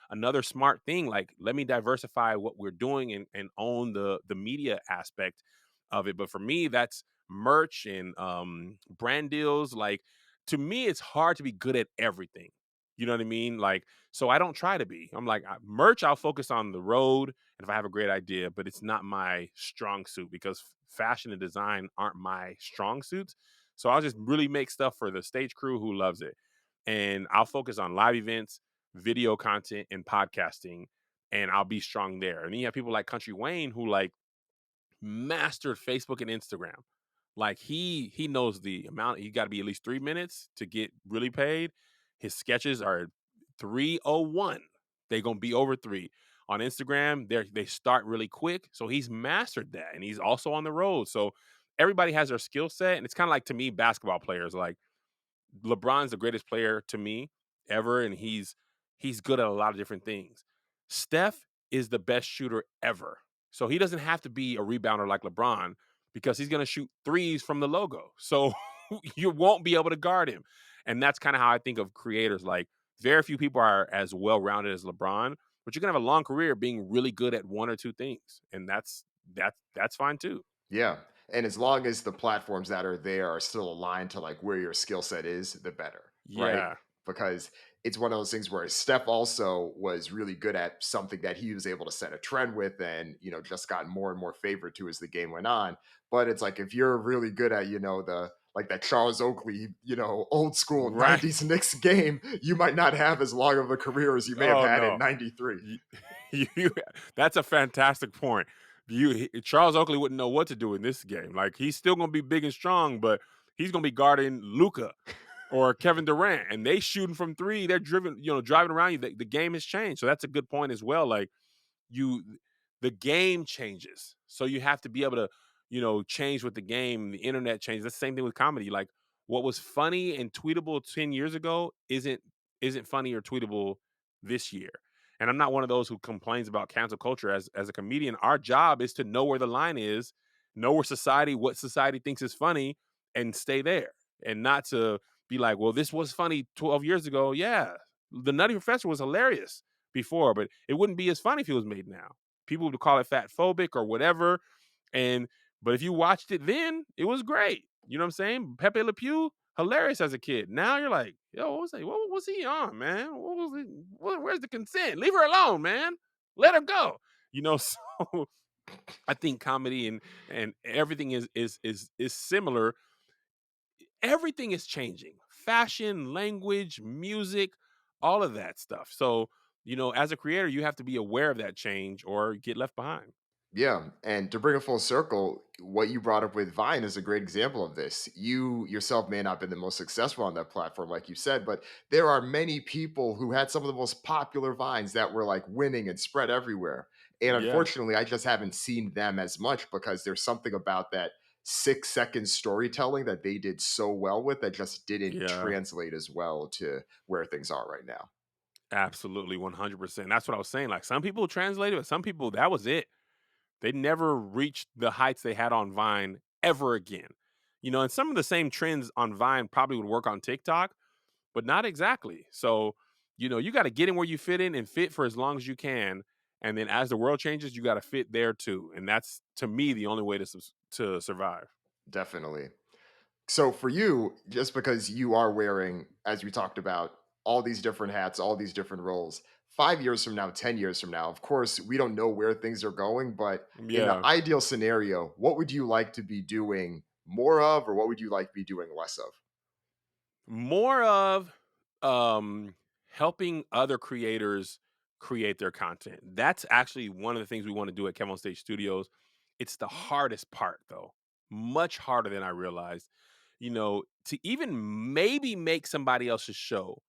another smart thing, like let me diversify what we're doing and own the media aspect of it. But for me, that's merch and brand deals. Like to me, it's hard to be good at everything. You know what I mean? Like so I don't try to be. I'm like merch. I'll focus on the road, and if I have a great idea, but it's not my strong suit because fashion and design aren't my strong suits. So I'll just really make stuff for the stage crew who loves it, and I'll focus on live events, video content, and podcasting, and I'll be strong there. And then you have people like Country Wayne who like mastered Facebook and Instagram. Like he knows the amount. You got to be at least 3 minutes to get really paid. His sketches are 301. They gonna be over three on Instagram. They start really quick. So he's mastered that, and he's also on the road. So everybody has their skill set, and it's kind of like to me basketball players. Like LeBron's the greatest player to me ever, and he's good at a lot of different things. Steph is the best shooter ever. So he doesn't have to be a rebounder like LeBron because he's gonna shoot threes from the logo. So you won't be able to guard him. And that's kind of how I think of creators. Like very few people are as well rounded as LeBron, but you're gonna have a long career being really good at one or two things. And that's fine too. Yeah. And as long as the platforms that are there are still aligned to like where your skill set is, the better, right? Yeah. Because it's one of those things where Steph also was really good at something that he was able to set a trend with and, just got more and more favored to as the game went on. But it's like if you're really good at, the like that Charles Oakley, old school Right. 90s Knicks game, you might not have as long of a career as you may have Oh had in no. 93. You, you that's a fantastic point. Charles Oakley wouldn't know what to do in this game. Like he's still gonna be big and strong, but he's gonna be guarding Luca or Kevin Durant, and they shooting from three. They're driven, driving around you. The game has changed, so that's a good point as well. Like you the game changes. So you have to be able to, change with the game. The internet changes. That's the same thing with comedy. Like what was funny and tweetable 10 years ago isn't funny or tweetable this year. And I'm not one of those who complains about cancel culture as a comedian. Our job is to know where the line is, know where what society thinks is funny, and stay there. And not to be like, well, this was funny 12 years ago. Yeah. The Nutty Professor was hilarious before, but it wouldn't be as funny if it was made now. People would call it fat phobic or whatever. And but if you watched it then, it was great. You know what I'm saying? Pepe Le Pew, hilarious as a kid. Now you're like, yo, what was he on, man? What was it? Where's the consent? Leave her alone, man. Let her go. So I think comedy and everything is similar. Everything is changing. Fashion, language, music, all of that stuff. So, as a creator, you have to be aware of that change or get left behind. Yeah, and to bring it full circle, what you brought up with Vine is a great example of this. You yourself may not have been the most successful on that platform, like you said, but there are many people who had some of the most popular Vines that were like winning and spread everywhere. And Yeah. unfortunately, I just haven't seen them as much because there's something about that 6 second storytelling that they did so well with that just didn't Yeah. translate as well to where things are right now. Absolutely 100%. That's what I was saying. Like some people translated, but some people that was it. They never reached the heights they had on Vine ever again. And some of the same trends on Vine probably would work on TikTok, but not exactly. So, you got to get in where you fit in and fit for as long as you can. And then as the world changes, you got to fit there too. And that's to me the only way to survive. Definitely. So for you, just because you are wearing, as we talked about, all these different hats, all these different roles. 5 years from now, 10 years from now, of course, we don't know where things are going, but in the Yeah. ideal scenario, what would you like to be doing more of, or what would you like to be doing less of? More of helping other creators create their content. That's actually one of the things we want to do at KevOnStage Studios. It's the hardest part though. Much harder than I realized. To even maybe make somebody else's show,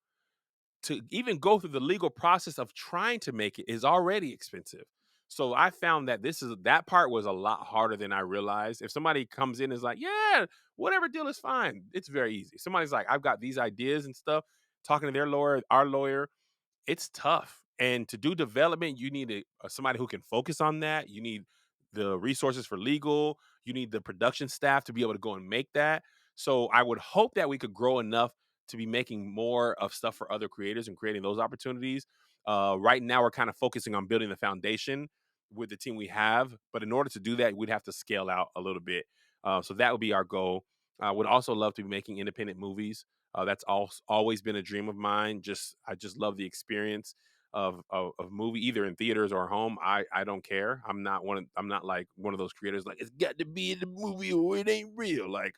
to even go through the legal process of trying to make it is already expensive. So I found that that part was a lot harder than I realized. If somebody comes in and is like, "Yeah, whatever deal is fine," it's very easy. Somebody's like, "I've got these ideas and stuff," talking to their lawyer, our lawyer, it's tough. And to do development, you need somebody who can focus on that. You need the resources for legal. You need the production staff to be able to go and make that. So I would hope that we could grow enough to be making more of stuff for other creators and creating those opportunities. Right now, we're kind of focusing on building the foundation with the team we have. But in order to do that, we'd have to scale out a little bit. So that would be our goal. I would also love to be making independent movies. That's always been a dream of mine. I just love the experience of movie, either in theaters or home. I don't care. I'm not like one of those creators like it's got to be in the movie or it ain't real. Like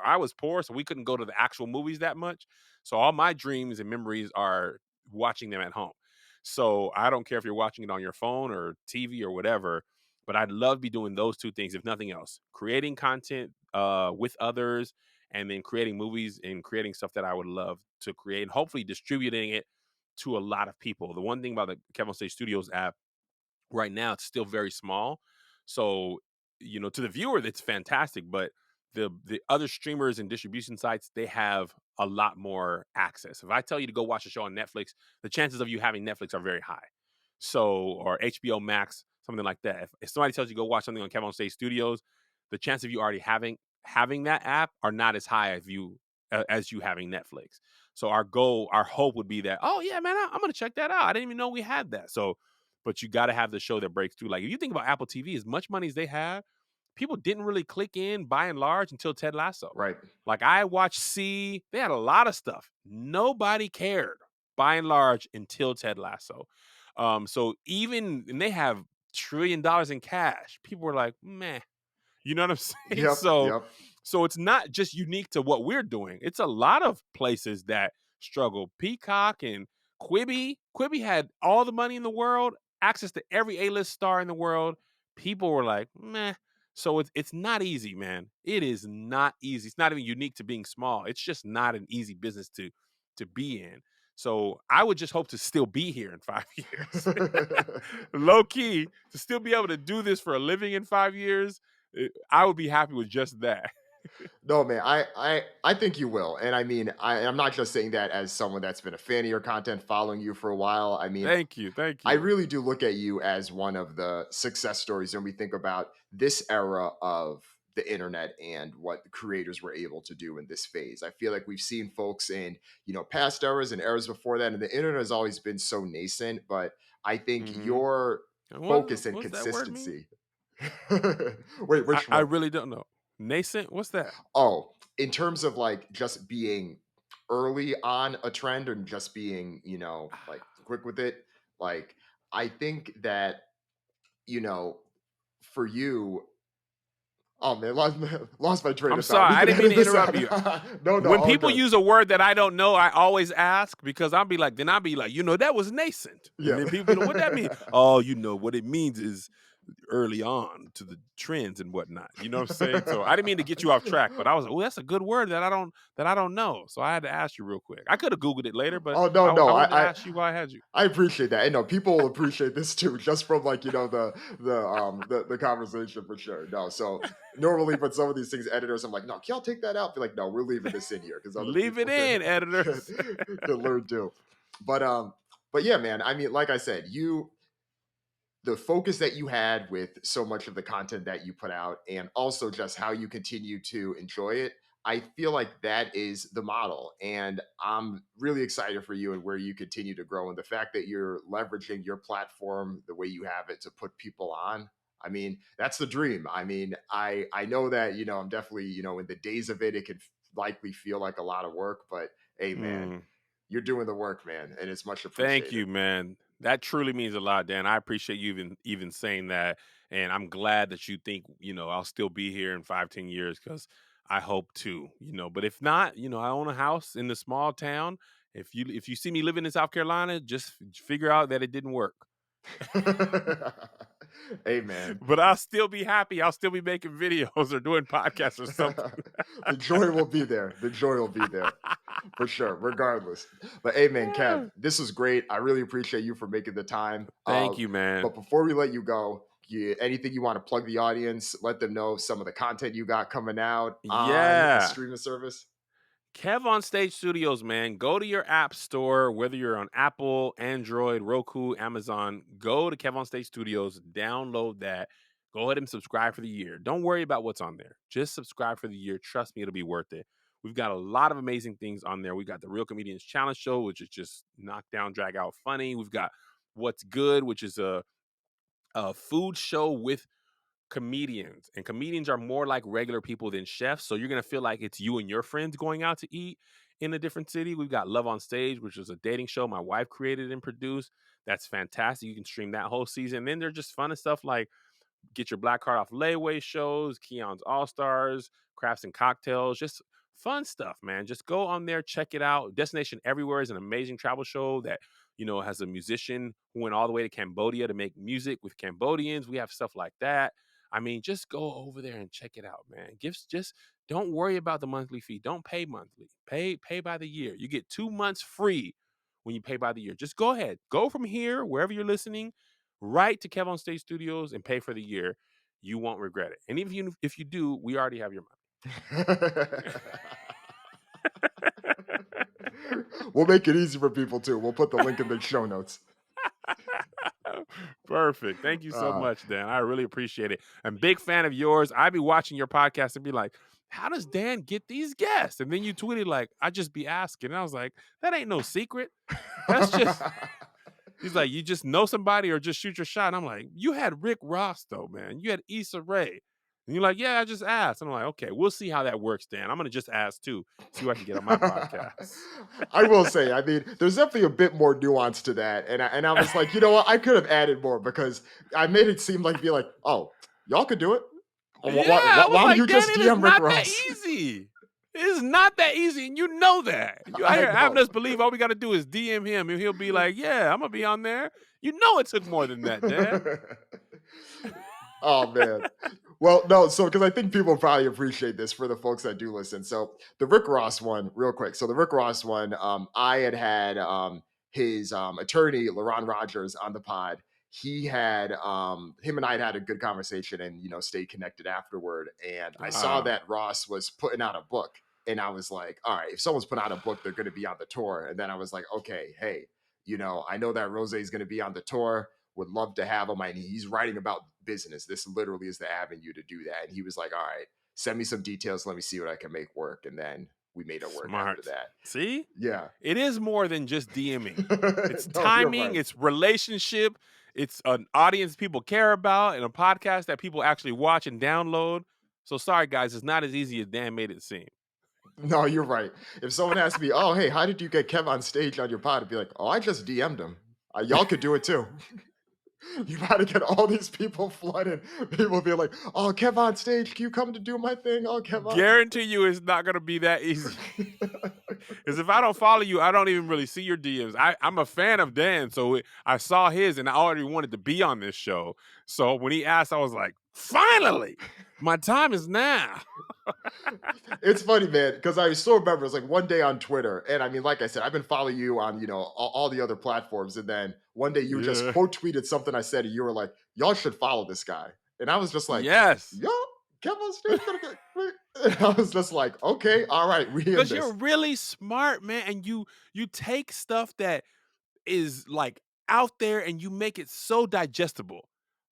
I was poor, so we couldn't go to the actual movies that much. So all my dreams and memories are watching them at home. So I don't care if you're watching it on your phone or TV or whatever. But I'd love to be doing those two things, if nothing else. Creating content with others, and then creating movies and creating stuff that I would love to create, and hopefully distributing it to a lot of people. The one thing about the Kevin Stage Studios app right now, it's still very small. So, to the viewer, that's fantastic. But the other streamers and distribution sites, they have a lot more access. If I tell you to go watch a show on Netflix, the chances of you having Netflix are very high. So, or HBO Max, something like that. If somebody tells you to go watch something on Kevin Stage Studios, the chance of you already having that app are not as high as you having Netflix. So our hope would be that, oh yeah, man, I'm gonna check that out. I didn't even know we had that. So but you got to have the show that breaks through. Like if you think about Apple TV, as much money as they have, people didn't really click in by and large until Ted Lasso. Right. Like I watched C, they had a lot of stuff. Nobody cared by and large until Ted Lasso. So even and they have $1 trillion in cash. People were like, meh, you know what I'm saying? Yep. Yep. So it's not just unique to what we're doing. It's a lot of places that struggle. Peacock and Quibi. Quibi had all the money in the world, access to every A-list star in the world. People were like, meh. So it's not easy, man. It is not easy. It's not even unique to being small. It's just not an easy business to be in. So I would just hope to still be here in 5 years. Low key, to still be able to do this for a living in 5 years, I would be happy with just that. No, man, I think you will. And I mean, I'm not just saying that as someone that's been a fan of your content, following you for a while. I mean, Thank you, thank I you. really do look at you as one of the success stories when we think about this era of the internet and what the creators were able to do in this phase. I feel like we've seen folks in, past eras and eras before that, and the internet has always been so nascent, but I think Mhm. your And focus and what's that word mean? consistency. Wait, which I one? really don't know. Nascent? What's that? Oh, in terms of like just being early on a trend and just being, like quick with it, like I think that, you know, for you, oh man, lost my train I'm of thought. sorry, We I can didn't mean edit to this interrupt out. you. No, no, When all people good. use a word that I don't know, I always ask because I'll be like, that was nascent. And Yeah. then people be like, what that mean? Oh, what it means is early on to the trends and whatnot. You know what I'm saying? So I didn't mean to get you off track, but I was like, oh, that's a good word that I don't know. So I had to ask you real quick. I could have Googled it later, but Oh no, no, I wanted to ask you while I had you. I appreciate that. And no, people will appreciate this too, just from like, the conversation for sure. No, so normally but some of these things, editors, I'm like, no, can y'all take that out? Be like, no, we're leaving this in here because other Leave it people in, can, editors. can learn too. But yeah, man, I mean, like I said, the focus that you had with so much of the content that you put out and also just how you continue to enjoy it, I feel like that is the model. And I'm really excited for you and where you continue to grow, and the fact that you're leveraging your platform the way you have it to put people on. I mean, that's the dream. I mean, I know that, I'm definitely, in the days of it, it could likely feel like a lot of work, but hey man, Mm. you're doing the work, man, and it's much Thank appreciated. you, man. That truly means a lot, Dan. I appreciate you even saying that, and I'm glad that you think I'll still be here in 5, 10 years because I hope to. But if not, I own a house in the small town. If you see me living in South Carolina, just figure out that it didn't work. Hey, man. But I'll still be happy. I'll still be making videos or doing podcasts or something. The joy will be there. The joy will be there for sure, regardless. But hey, man, Kev, this was great. I really appreciate you for making the time. Thank you, man. But before we let you go, anything you want to plug the audience, let them know some of the content you got coming out on the Yeah. streaming service. KevOnStage Studios, man. Go to your app store, whether you're on Apple, Android, Roku, Amazon. Go to KevOnStage Studios, download that. Go ahead and subscribe for the year. Don't worry about what's on there. Just subscribe for the year. Trust me, it'll be worth it. We've got a lot of amazing things on there. We got the Real Comedians Challenge Show, which is just knock down, drag out funny. We've got What's Good, which is a food show with comedians, and comedians are more like regular people than chefs, so you're gonna feel like it's you and your friends going out to eat in a different city. We've got Love on Stage, which is a dating show my wife created and produced. That's fantastic. You can stream that whole season. Then there's just fun and stuff like Get Your Black Card Off Layaway shows, Keon's All Stars, Crafts and Cocktails, just fun stuff, man. Just go on there, check it out. Destination Everywhere is an amazing travel show that, has a musician who went all the way to Cambodia to make music with Cambodians. We have stuff like that. I mean, just go over there and check it out, man. Gifts, just don't worry about the monthly fee. Don't pay monthly. Pay by the year. You get 2 months free when you pay by the year. Just go ahead. Go from here, wherever you're listening, right to Kev on Stage Studios and pay for the year. You won't regret it. And even if you do, we already have your We'll make it easy for people too. We'll put the link in the show notes. money. Perfect. Thank you so Uh, much, Dan. I really appreciate it. I'm a big fan of yours. I'd be watching your podcast and be like, how does Dan get these guests? And then you tweeted like, I just be asking. And I was like, that ain't no secret. That's just He's like, you just know somebody or just shoot your shot. And I'm like, you had Rick Ross though, man. You had Issa Rae. And you're like, yeah, I just asked. And I'm like, okay, we'll see how that works, Dan. I'm gonna just ask too, see who I can get on my podcast. I will say, I mean, there's definitely a bit more nuance to that, and I was like, you know what, I could have added more because I made it seem like be like, oh, y'all could do it. Yeah, I was Why don't like, you Dan, just it is DM Rick not that Ross? easy. It is not that easy, and you know that. You out I here having know. us believe all we got to do is DM him, and he'll be like, "Yeah, I'm gonna be on there." You know, it took more than that, Dan. Oh man. Well, no, so because I think people probably appreciate this for the folks that do listen. So the Rick Ross one, real quick. So the Rick Ross one, I had his attorney, LaRon Rogers, on the pod. He had him and I had a good conversation and stayed connected afterward. And I saw Ah, that Ross was putting out a book. And I was like, all right, if someone's put out a book, they're gonna be on the tour. And then I was like, okay, hey, I know that Rose is gonna be on the tour, would love to have him. And he's writing about business. This literally is the avenue to do that. And he was like, all right, send me some details. Let me see what I can make work. And then we made it work after smart. that. See, Yeah. it is more than just DMing. It's No, you're timing. right. It's relationship. It's an audience people care about and a podcast that people actually watch and download. So sorry, guys, it's not as easy as Dan made it seem. No, you're right. If someone asked me, oh, hey, how did you get Kev on stage on your pod? I'd be like, oh, I just DM'd him. Y'all could do it too. You got to get all these people flooded. People be like, oh, Kev on stage. Can you come to do my thing? Oh, Kev on. Guarantee you it's not gonna be that easy. Because if I don't follow you, I don't even really see your DMs. I'm a fan of Dan, so I saw his and I already wanted to be on this show. So when he asked, I was like, finally, my time is now. It's funny, man, because I still remember it was like one day on Twitter, and I mean, like I said, I've been following you on all the other platforms, and then one day you just Yeah. quote tweeted something I said, and you were like, "Y'all should follow this guy," and I was just like, Yes. "Yo, Kevin Stage gonna get," and I was just like, "Okay, all right, we in Because you're this." really smart, man. And you take stuff that is like out there and you make it so digestible.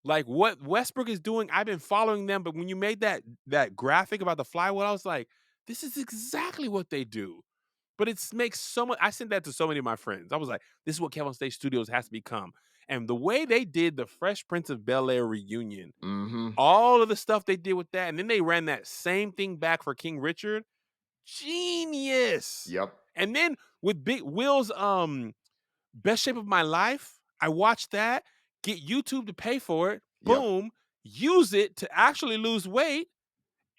Like what Westbrook is doing, I've been following them, but when you made that graphic about the flywheel, I was like, this is exactly what they do. But it makes so much. I sent that to so many of my friends. I was like, this is what Kevin Stage Studios has to become. And the way they did the Fresh Prince of Bel Air reunion, Hmm. all of the stuff they did with that, and then they ran that same thing back for King Richard. Genius. Yep. And then with Big Will's Best Shape of My Life. I watched that. Get YouTube to pay for it. Yep. Boom. Use it to actually lose weight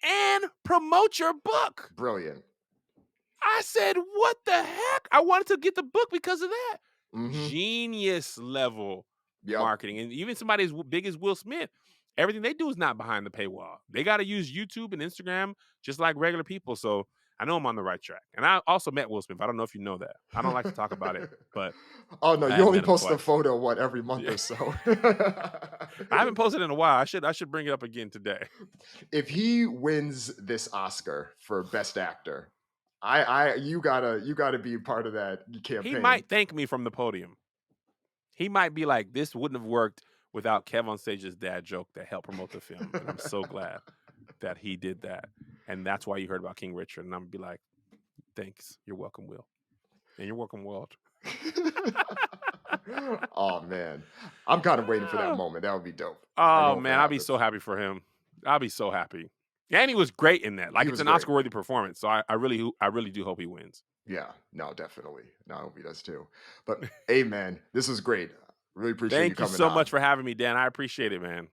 and promote your book. Brilliant. I said, "What the heck?" I wanted to get the book because of that. Mhm. Genius level Yep. marketing. And even somebody as big as Will Smith, everything they do is not behind the paywall. They got to use YouTube and Instagram just like regular people. So I know I'm on the right track. And I also met Will Smith. I don't know if you know that. I don't like to talk about it, but Oh, no, I you have only met him post a twice. photo, what, every month Yeah. or so. I haven't posted in a while. I should bring it up again today. If he wins this Oscar for Best Actor, I you gotta be part of that He campaign. might thank me from the podium. He might be like, "This wouldn't have worked without KevOnStage's dad joke that helped promote the film." And I'm so glad that he did that. And that's why you heard about King Richard. And I'm gonna be like, "Thanks. You're welcome, Will. And you're welcome, Walt." Oh, man. I'm kinda waiting for that Ah. moment. That would be dope. I Oh hope it man, I'll be so happens. happy for him. I'll be so happy. And he was great in that. Like He it's was an great. Oscar worthy performance. So I really do hope he wins. Yeah. No, definitely. No, I hope he does too. But, hey, man, this was great. Really appreciate you Thank you coming so much on. for having me, Dan. I appreciate it, man.